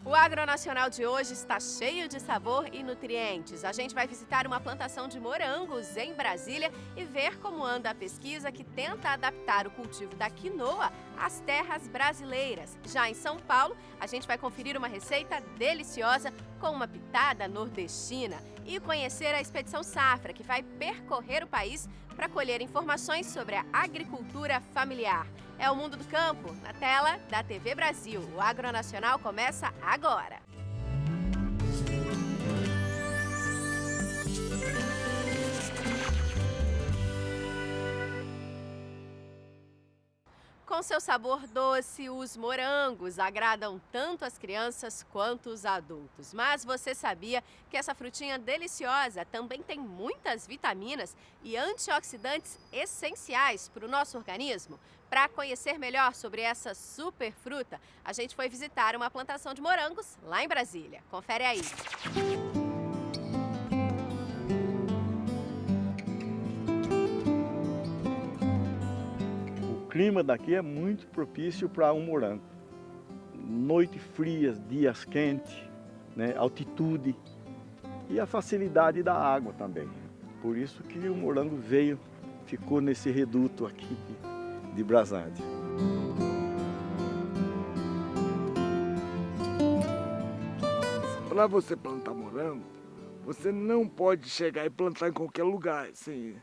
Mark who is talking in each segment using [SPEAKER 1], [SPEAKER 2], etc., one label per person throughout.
[SPEAKER 1] O Agronacional de hoje está cheio de sabor e nutrientes. A gente vai visitar uma plantação de morangos em Brasília e ver como anda a pesquisa que tenta adaptar o cultivo da quinoa às terras brasileiras. Já em São Paulo, a gente vai conferir uma receita deliciosa com uma pitada nordestina e conhecer a Expedição Safra, que vai percorrer o país para colher informações sobre a agricultura familiar. É o Mundo do Campo, na tela da TV Brasil. O Agronacional começa agora. Com seu sabor doce, os morangos agradam tanto as crianças quanto os adultos. Mas você sabia que essa frutinha deliciosa também tem muitas vitaminas e antioxidantes essenciais para o nosso organismo? Para conhecer melhor sobre essa super fruta, a gente foi visitar uma plantação de morangos lá em Brasília. Confere aí.
[SPEAKER 2] O clima daqui é muito propício para um morango. Noites frias, dias quentes, né? Altitude e a facilidade da água também. Por isso que o morango ficou nesse reduto aqui de Brasília.
[SPEAKER 3] Para você plantar morango, você não pode chegar e plantar em qualquer lugar. Assim,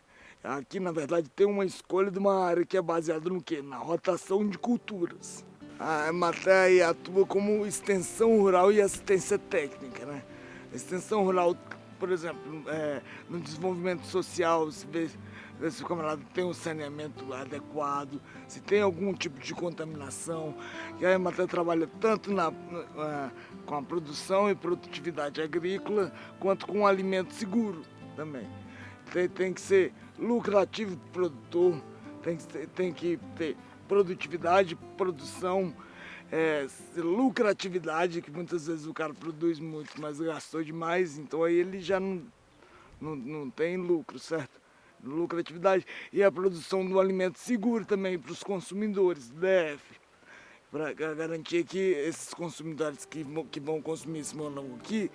[SPEAKER 3] aqui, na verdade, tem uma escolha de uma área que é baseada no quê? Na rotação de culturas. A Emater atua como extensão rural e assistência técnica, né? A extensão rural, por exemplo, no desenvolvimento social, se o camarada tem um saneamento adequado, se tem algum tipo de contaminação. E a Emater trabalha tanto com a produção e produtividade agrícola, quanto com o alimento seguro também. Tem que ser lucrativo para o produtor, tem que ter produtividade, produção, lucratividade, que muitas vezes o cara produz muito, mas gastou demais, então aí ele já não tem lucro, certo? Lucratividade e a produção do alimento seguro também para os consumidores do DF, para garantir que esses consumidores que vão consumir esse morango aqui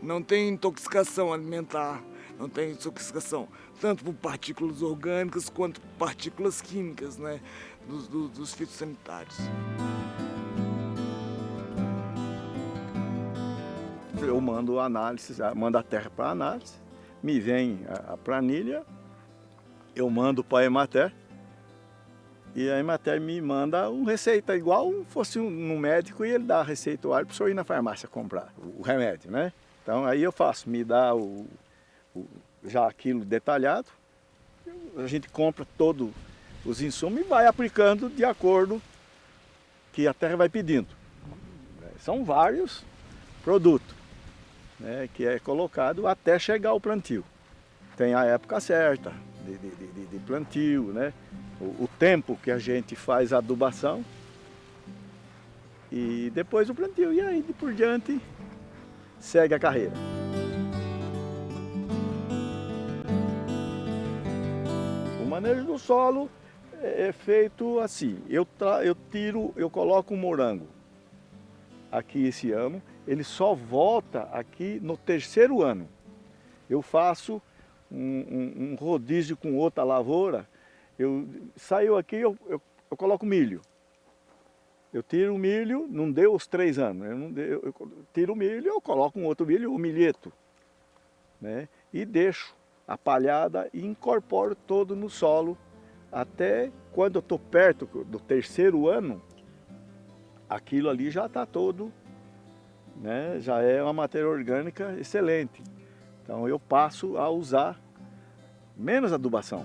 [SPEAKER 3] não tem intoxicação alimentar, não tem intoxicação tanto por partículas orgânicas quanto por partículas químicas, né, dos fitossanitários.
[SPEAKER 2] Eu mando análise, mando a terra para análise, me vem a planilha, eu mando para a Emater e a Emater me manda uma receita igual fosse um médico e ele dá a receituário para o senhor ir na farmácia comprar o remédio, né? Então aí eu faço, me dá já aquilo detalhado, a gente compra todos os insumos e vai aplicando de acordo que a terra vai pedindo. São vários produtos, né, que é colocado até chegar ao plantio. Tem a época certa de plantio, né? O tempo que a gente faz a adubação e depois o plantio. E aí, por diante, segue a carreira. O manejo do solo é feito assim. Eu coloco um morango aqui esse ano, ele só volta aqui no terceiro ano. Eu faço um rodízio com outra lavoura, saiu aqui, eu coloco milho. Eu tiro o milho, não deu os 3 anos, eu tiro o milho, eu coloco um outro milho, o milheto, né? E deixo a palhada e incorporo todo no solo, até quando eu estou perto do terceiro ano, aquilo ali já está todo, né? Já é uma matéria orgânica excelente. Então eu passo a usar menos adubação.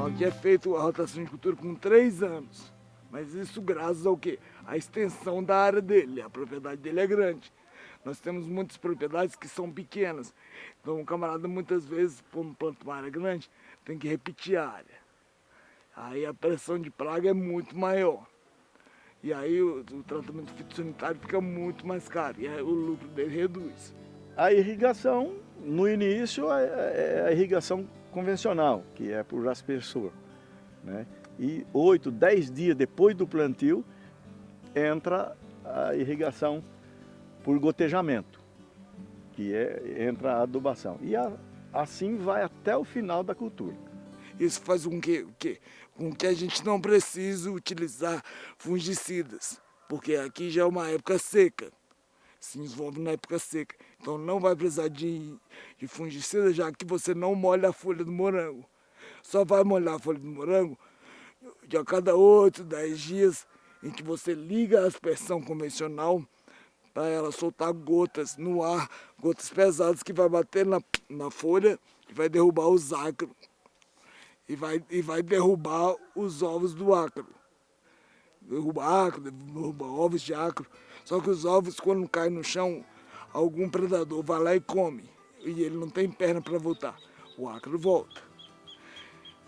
[SPEAKER 3] Aqui é feito a rotação de cultura com 3 anos, mas isso graças ao quê? A extensão da área dele, a propriedade dele é grande. Nós temos muitas propriedades que são pequenas, então o camarada muitas vezes, como planta uma área grande, tem que repetir a área. Aí a pressão de praga é muito maior. E aí o tratamento fitossanitário fica muito mais caro e aí o lucro dele reduz.
[SPEAKER 2] A irrigação, no início, é a irrigação convencional, que é por aspersor, né? e 8, 10 dias depois do plantio entra a irrigação por gotejamento, que entra a adubação. E assim vai até o final da cultura.
[SPEAKER 3] Isso faz com que a gente não precise utilizar fungicidas, porque aqui já é uma época seca, se desenvolve na época seca. Então não vai precisar de fungicida, já que você não molha a folha do morango. Só vai molhar a folha do morango de a cada 8, 10 dias, em que você liga a aspersão convencional para ela soltar gotas no ar, gotas pesadas que vai bater na folha e vai derrubar os ácaros. E vai derrubar os ovos do ácaro. Derruba ácaro, derruba ovos de ácaro. Só que os ovos, quando caem no chão, algum predador vai lá e come. E ele não tem perna para voltar. O ácaro volta.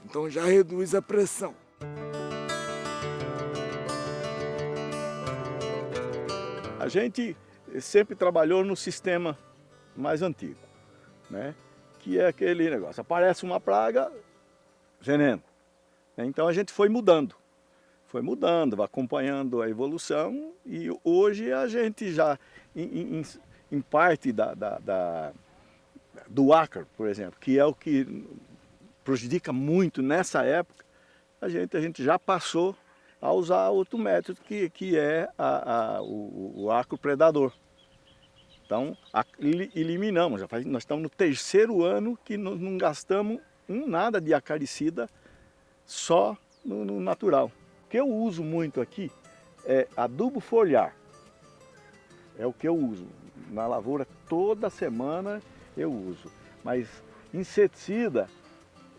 [SPEAKER 3] Então já reduz a pressão.
[SPEAKER 2] A gente sempre trabalhou no sistema mais antigo, né? Que é aquele negócio, aparece uma praga, veneno. Então a gente foi mudando, vai acompanhando a evolução e hoje a gente já, em parte do ácaro, por exemplo, que é o que prejudica muito nessa época, a gente já passou a usar outro método que é o ácaro predador. Então, eliminamos, nós estamos no 3º ano que não gastamos nada de acaricida, só no natural. O que eu uso muito aqui é adubo foliar, é o que eu uso. Na lavoura toda semana eu uso, mas inseticida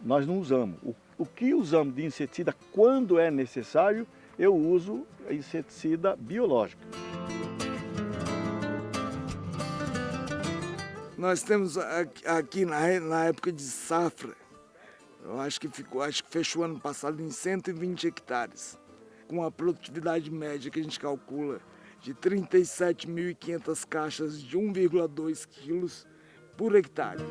[SPEAKER 2] nós não usamos. O que usamos de inseticida quando é necessário, eu uso inseticida biológico.
[SPEAKER 3] Nós temos aqui na época de safra, eu acho que fechou ano passado em 120 hectares, com a produtividade média que a gente calcula de 37.500 caixas de 1,2 quilos por hectare.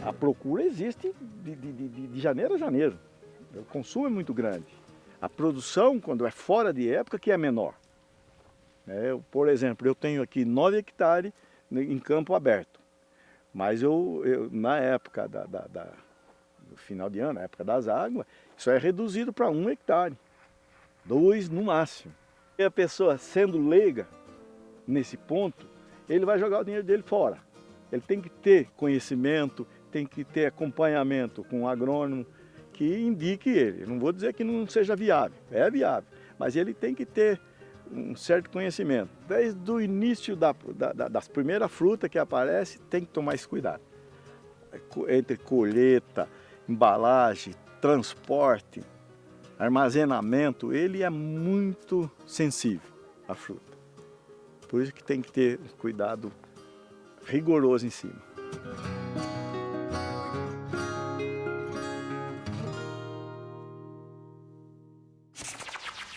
[SPEAKER 2] A procura existe de janeiro a janeiro, o consumo é muito grande. A produção, quando é fora de época, que é menor. Por exemplo, eu tenho aqui 9 hectares em campo aberto, mas na época do final de ano, na época das águas, isso é reduzido para 1 hectare, 2 no máximo. E a pessoa sendo leiga nesse ponto, ele vai jogar o dinheiro dele fora. Ele tem que ter conhecimento, tem que ter acompanhamento com um agrônomo que indique ele. Eu não vou dizer que não seja viável, é viável, mas ele tem que ter um certo conhecimento. Desde o início das primeiras frutas que aparecem, tem que tomar esse cuidado. Entre colheita, embalagem, transporte, armazenamento, ele é muito sensível à fruta. Por isso que tem que ter um cuidado rigoroso em cima.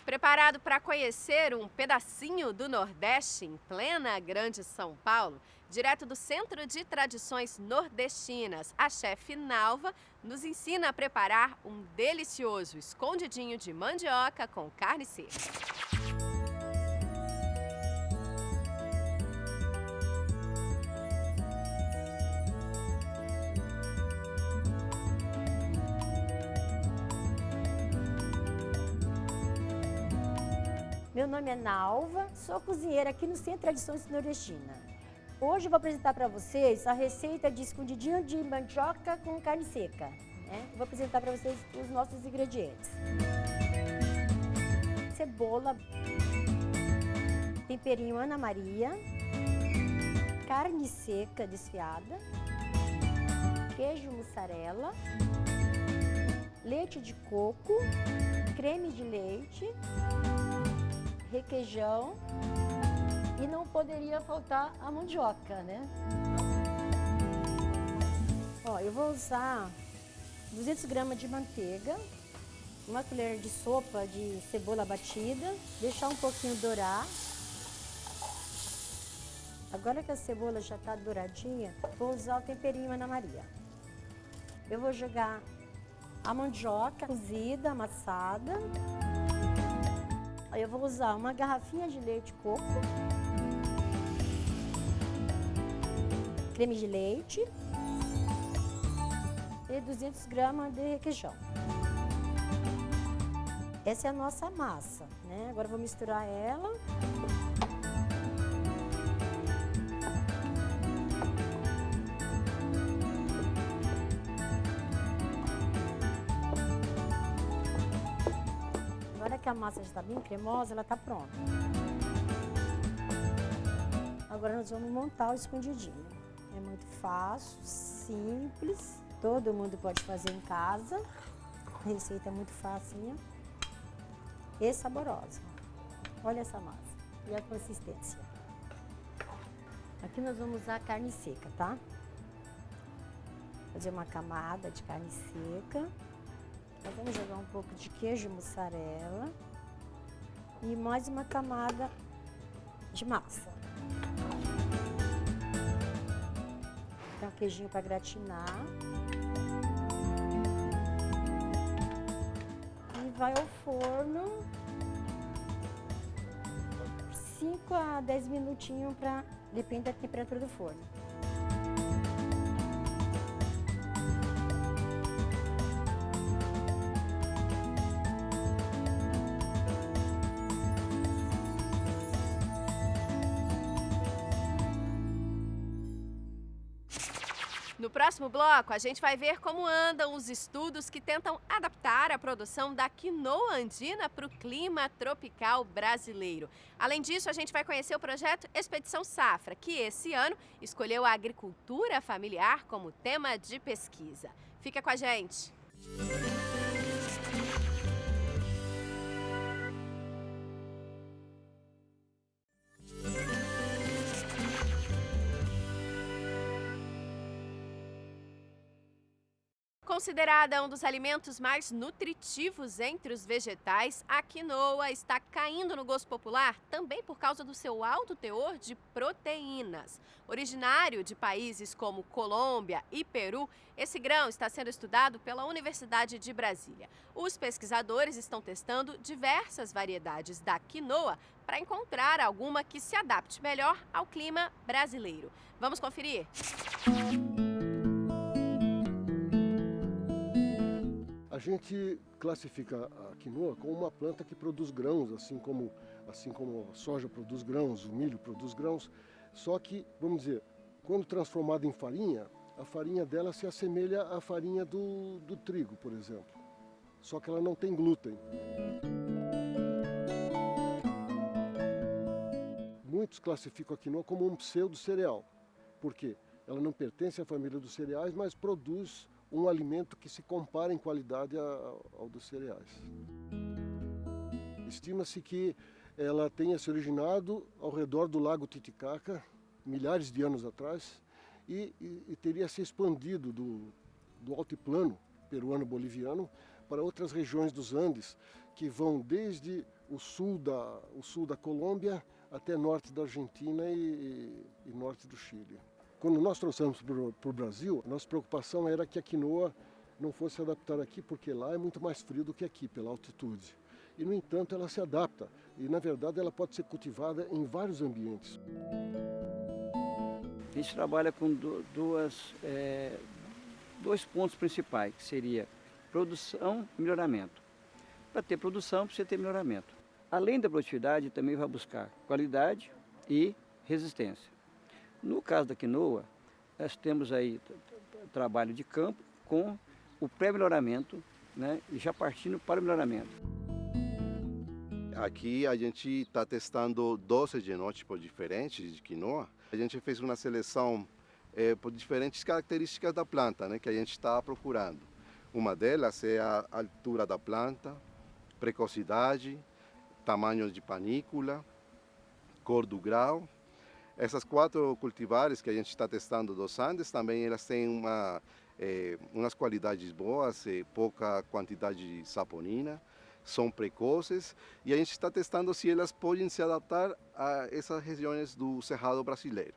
[SPEAKER 1] Preparado para conhecer um pedacinho do Nordeste em plena Grande São Paulo? Direto do Centro de Tradições Nordestinas, a chefe Nalva nos ensina a preparar um delicioso escondidinho de mandioca com carne seca.
[SPEAKER 4] Meu nome é Nalva, sou cozinheira aqui no Centro de Tradições Nordestinas. Hoje eu vou apresentar para vocês a receita de escondidinho de mandioca com carne seca. Vou apresentar para vocês os nossos ingredientes. Cebola, temperinho Ana Maria, carne seca desfiada, queijo mussarela, leite de coco, creme de leite, requeijão e não poderia faltar a mandioca, né? Eu vou usar 200 gramas de manteiga, uma colher de sopa de cebola batida, deixar um pouquinho dourar. Agora que a cebola já está douradinha, vou usar o temperinho Ana Maria. Eu vou jogar a mandioca cozida, amassada. Aí eu vou usar uma garrafinha de leite de coco, creme de leite e 200 gramas de requeijão. Essa é a nossa massa, né? Agora eu vou misturar ela. Agora que a massa já está bem cremosa, ela está pronta. Agora nós vamos montar o escondidinho. É muito fácil, simples, todo mundo pode fazer em casa. A receita é muito facinha e saborosa. Olha essa massa e a consistência. Aqui nós vamos usar carne seca, tá? Fazer uma camada de carne seca. Nós vamos jogar um pouco de queijo mussarela e mais uma camada de massa. Então, queijinho para gratinar. E vai ao forno 5 a 10 minutinhos, depende da temperatura do forno.
[SPEAKER 1] No próximo bloco, a gente vai ver como andam os estudos que tentam adaptar a produção da quinoa andina para o clima tropical brasileiro. Além disso, a gente vai conhecer o projeto Expedição Safra, que esse ano escolheu a agricultura familiar como tema de pesquisa. Fica com a gente! Considerada um dos alimentos mais nutritivos entre os vegetais, a quinoa está caindo no gosto popular também por causa do seu alto teor de proteínas. Originário de países como Colômbia e Peru, esse grão está sendo estudado pela Universidade de Brasília. Os pesquisadores estão testando diversas variedades da quinoa para encontrar alguma que se adapte melhor ao clima brasileiro. Vamos conferir?
[SPEAKER 5] A gente classifica a quinoa como uma planta que produz grãos, assim como a soja produz grãos, o milho produz grãos. Só que, vamos dizer, quando transformada em farinha, a farinha dela se assemelha à farinha do trigo, por exemplo. Só que ela não tem glúten. Muitos classificam a quinoa como um pseudo-cereal. Por quê? Ela não pertence à família dos cereais, mas produz um alimento que se compara em qualidade ao dos cereais. Estima-se que ela tenha se originado ao redor do Lago Titicaca, milhares de anos atrás, e teria se expandido do altiplano peruano-boliviano para outras regiões dos Andes, que vão desde o sul da Colômbia até norte da Argentina e norte do Chile. Quando nós trouxemos para o Brasil, a nossa preocupação era que a quinoa não fosse adaptar aqui, porque lá é muito mais frio do que aqui, pela altitude. E, no entanto, ela se adapta. E, na verdade, ela pode ser cultivada em vários ambientes.
[SPEAKER 6] A gente trabalha com dois pontos principais, que seria produção e melhoramento. Para ter produção, precisa ter melhoramento. Além da produtividade, também vai buscar qualidade e resistência. No caso da quinoa, nós temos aí trabalho de campo com o pré-melhoramento, né, e já partindo para o melhoramento.
[SPEAKER 7] Aqui a gente está testando 12 genótipos diferentes de quinoa. A gente fez uma seleção por diferentes características da planta, né, que a gente está procurando. Uma delas é a altura da planta, precocidade, tamanho de panícula, cor do grão. Essas 4 cultivares que a gente está testando dos Andes, também elas têm umas qualidades boas, pouca quantidade de saponina, são precoces e a gente está testando se elas podem se adaptar a essas regiões do Cerrado brasileiro.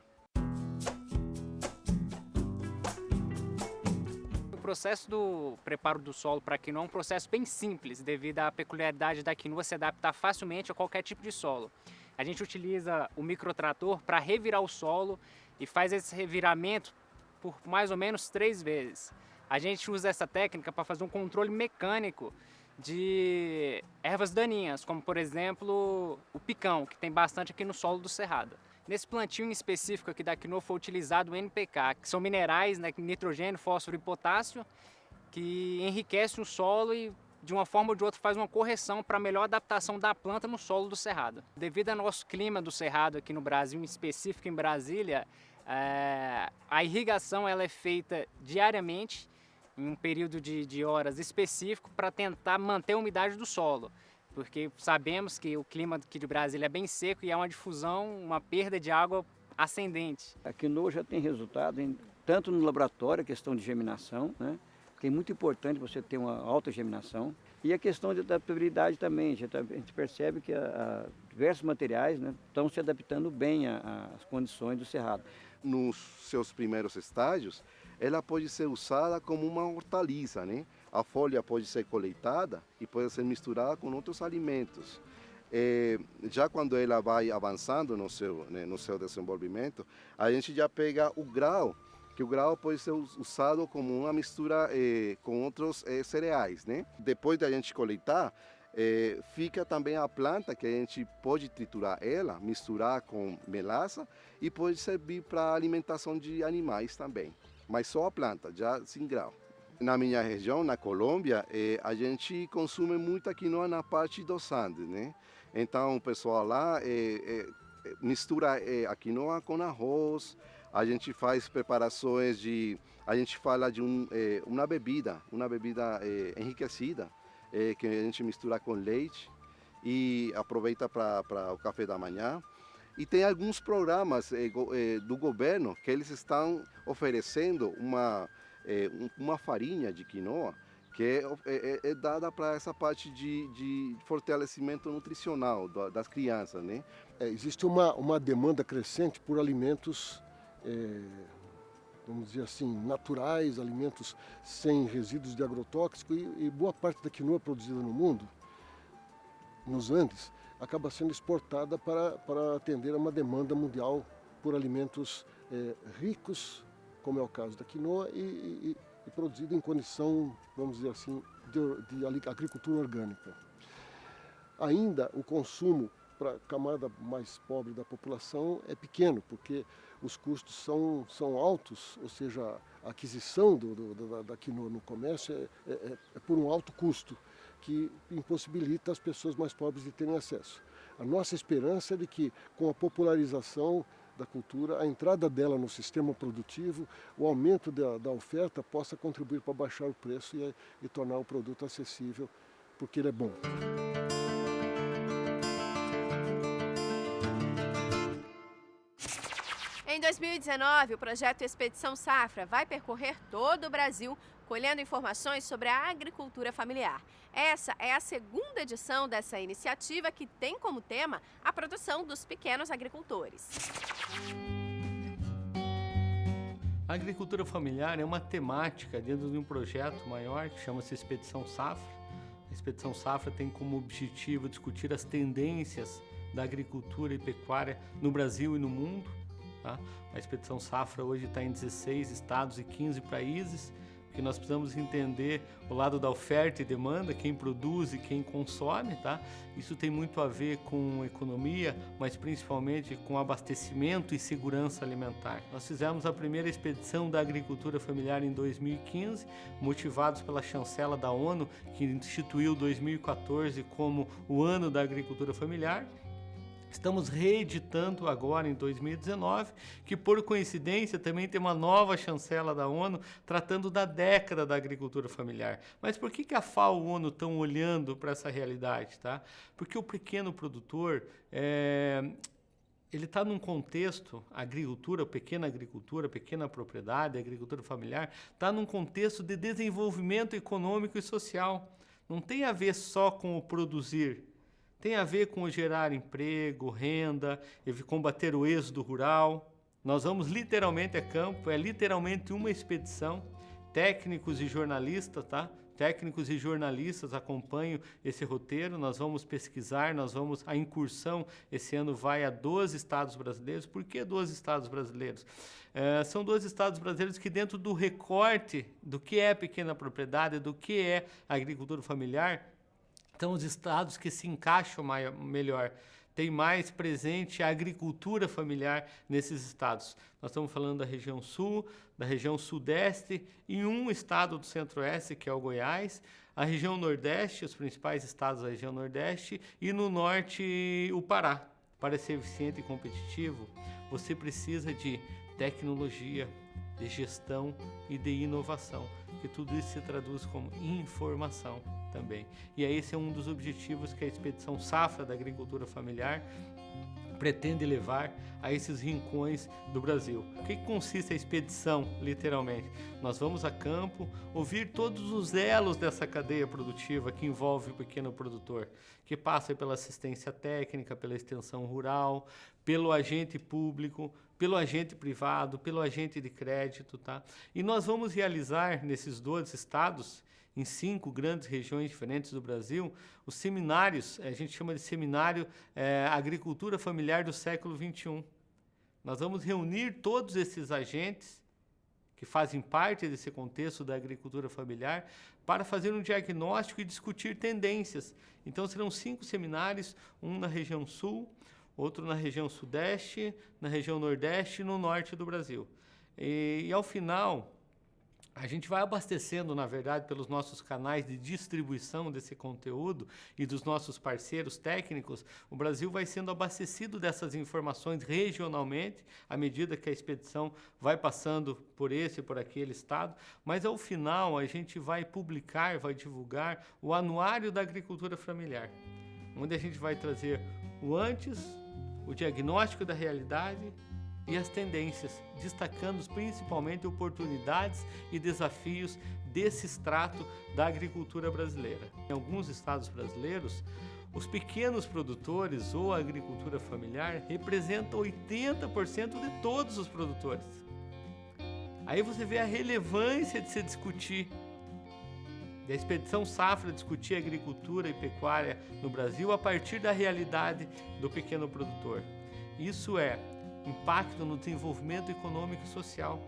[SPEAKER 8] O processo do preparo do solo para quinoa é um processo bem simples, devido à peculiaridade da quinoa se adaptar facilmente a qualquer tipo de solo. A gente utiliza o microtrator para revirar o solo e faz esse reviramento por mais ou menos 3 vezes. A gente usa essa técnica para fazer um controle mecânico de ervas daninhas, como por exemplo o picão, que tem bastante aqui no solo do Cerrado. Nesse plantio em específico aqui da quinoa foi utilizado o NPK, que são minerais, né, nitrogênio, fósforo e potássio, que enriquecem o solo e de uma forma ou de outra faz uma correção para a melhor adaptação da planta no solo do Cerrado. Devido ao nosso clima do Cerrado aqui no Brasil, em específico em Brasília, a irrigação ela é feita diariamente, em um período de horas específico, para tentar manter a umidade do solo. Porque sabemos que o clima aqui de Brasília é bem seco e há uma difusão, uma perda de água ascendente.
[SPEAKER 6] A quinoa já tem resultado, tanto no laboratório, a questão de germinação, né? Que é muito importante você ter uma alta germinação. E a questão de adaptabilidade também. A gente percebe que diversos materiais, né, estão se adaptando bem às condições do cerrado.
[SPEAKER 7] Nos seus primeiros estágios, ela pode ser usada como uma hortaliça, né? A folha pode ser coletada e pode ser misturada com outros alimentos. Já quando ela vai avançando no seu desenvolvimento, a gente já pega o grão, que o grão pode ser usado como uma mistura com outros cereais, né? Depois da gente coletar, fica também a planta, que a gente pode triturar ela, misturar com melaça e pode servir para alimentação de animais também. Mas só a planta, já sem grão. Na minha região, na Colômbia, a gente consome muita quinoa na parte dos Andes, né? Então o pessoal lá mistura a quinoa com arroz. A gente faz preparações a gente fala de uma bebida enriquecida, que a gente mistura com leite e aproveita para o café da manhã. E tem alguns programas do governo que eles estão oferecendo uma farinha de quinoa que é dada para essa parte de fortalecimento nutricional das crianças, né?
[SPEAKER 5] Existe uma demanda crescente por alimentos, vamos dizer assim, naturais, alimentos sem resíduos de agrotóxico, e boa parte da quinoa produzida no mundo, nos Andes, acaba sendo exportada para atender a uma demanda mundial por alimentos ricos, como é o caso da quinoa, e produzido em condição, vamos dizer assim, de agricultura orgânica. Ainda o consumo para a camada mais pobre da população é pequeno, porque os custos são altos, ou seja, a aquisição da quinoa no comércio é por um alto custo, que impossibilita as pessoas mais pobres de terem acesso. A nossa esperança é de que, com a popularização da cultura, a entrada dela no sistema produtivo, o aumento da oferta possa contribuir para baixar o preço e tornar o produto acessível, porque ele é bom.
[SPEAKER 1] Em 2019, o projeto Expedição Safra vai percorrer todo o Brasil, colhendo informações sobre a agricultura familiar. Essa é a segunda edição dessa iniciativa, que tem como tema a produção dos pequenos agricultores.
[SPEAKER 9] A agricultura familiar é uma temática dentro de um projeto maior que chama-se Expedição Safra. A Expedição Safra tem como objetivo discutir as tendências da agricultura e pecuária no Brasil e no mundo. Tá? A Expedição Safra hoje está em 16 estados e 15 países, porque nós precisamos entender o lado da oferta e demanda, quem produz e quem consome. Tá? Isso tem muito a ver com economia, mas principalmente com abastecimento e segurança alimentar. Nós fizemos a primeira expedição da agricultura familiar em 2015, motivados pela chancela da ONU, que instituiu 2014 como o ano da agricultura familiar. Estamos reeditando agora em 2019, que por coincidência também tem uma nova chancela da ONU tratando da década da agricultura familiar. Mas por que a FAO e a ONU estão olhando para essa realidade? Tá? Porque o pequeno produtor, ele está num contexto, a agricultura, pequena propriedade, a agricultura familiar, está num contexto de desenvolvimento econômico e social. Não tem a ver só com o produzir. Tem a ver com gerar emprego, renda, combater o êxodo rural. Nós vamos literalmente a campo, é literalmente uma expedição técnicos e jornalistas, tá? Técnicos e jornalistas acompanham esse roteiro, nós vamos pesquisar, a incursão esse ano vai a 12 estados brasileiros. Por que 12 estados brasileiros? São 12 estados brasileiros que dentro do recorte do que é pequena propriedade, do que é agricultura familiar, são os estados que se encaixam melhor. Tem mais presente a agricultura familiar nesses estados. Nós estamos falando da região sul, da região sudeste e um estado do centro-oeste, que é o Goiás, a região nordeste, os principais estados da região nordeste, e no norte o Pará. Para ser eficiente e competitivo, você precisa de tecnologia, de gestão e de inovação, que tudo isso se traduz como informação também. E esse é um dos objetivos que a Expedição Safra da Agricultura Familiar pretende levar a esses rincões do Brasil. O que consiste a expedição, literalmente? Nós vamos a campo ouvir todos os elos dessa cadeia produtiva que envolve o pequeno produtor, que passa pela assistência técnica, pela extensão rural, pelo agente público, pelo agente privado, pelo agente de crédito, tá? E nós vamos realizar nesses 12 estados, em 5 grandes regiões diferentes do Brasil, os seminários, a gente chama de seminário Agricultura Familiar do século XXI. Nós vamos reunir todos esses agentes que fazem parte desse contexto da agricultura familiar para fazer um diagnóstico e discutir tendências. Então serão 5 seminários, um na região sul, outro na região sudeste, na região nordeste e no norte do Brasil. E ao final, a gente vai abastecendo, na verdade, pelos nossos canais de distribuição desse conteúdo e dos nossos parceiros técnicos, o Brasil vai sendo abastecido dessas informações regionalmente, à medida que a expedição vai passando por esse e por aquele estado, mas ao final a gente vai publicar, vai divulgar o Anuário da Agricultura Familiar, onde a gente vai trazer o antes, o diagnóstico da realidade e as tendências, destacando principalmente oportunidades e desafios desse extrato da agricultura brasileira. Em alguns estados brasileiros, os pequenos produtores ou a agricultura familiar representam 80% de todos os produtores. Aí você vê a relevância de se discutir, da Expedição Safra discutir agricultura e pecuária no Brasil a partir da realidade do pequeno produtor. Isso é impacto no desenvolvimento econômico e social,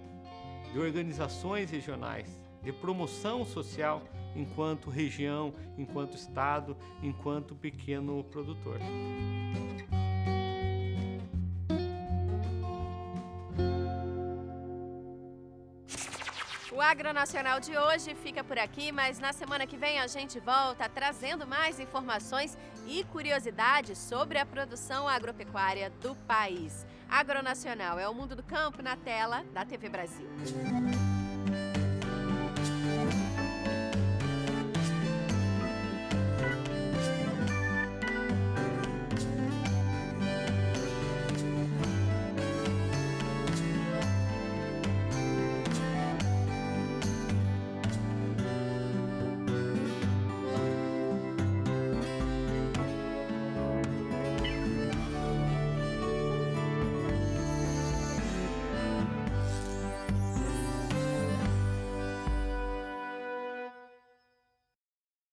[SPEAKER 9] de organizações regionais, de promoção social enquanto região, enquanto estado, enquanto pequeno produtor.
[SPEAKER 1] O Agronacional de hoje fica por aqui, mas na semana que vem a gente volta trazendo mais informações e curiosidades sobre a produção agropecuária do país. Agronacional é o mundo do campo na tela da TV Brasil.